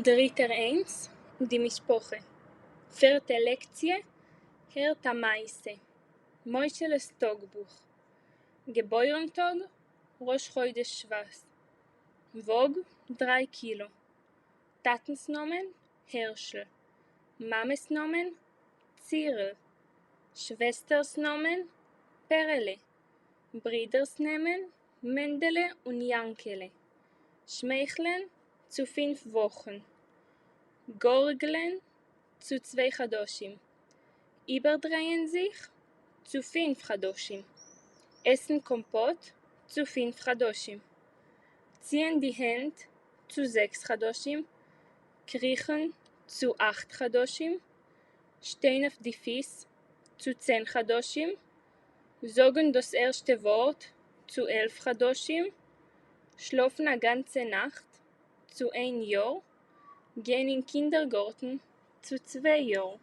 Dritter 1. Die Mishpoche. Vierte Lektie. Herta Maise. Moisheles Togbuch. Geborentag. Rosh Chodesh Shvat. Wog 3 Kilo. Tatensnomen Herschel. Mamesnomen Zirl. Schwestersnomen Perele. Bridersnamen Mendele und Yankele. Schmeicheln zu 5 Wochen. Gorgeln zu 2 Chadoshim. Überdrehen sich zu 5 Chadoshim. Essen Kompott zu 5 Chadoshim. Ziehen die Hände zu 6 Chadoshim. Kriechen zu 8 Chadoshim. Stehen auf die Füße zu 10 Chadoshim. Sagen das erste Wort zu 11 Chadoshim. Schlafen eine ganze Nacht zu 1 Jahr. Gehen in Kindergarten zu 2 Jahren.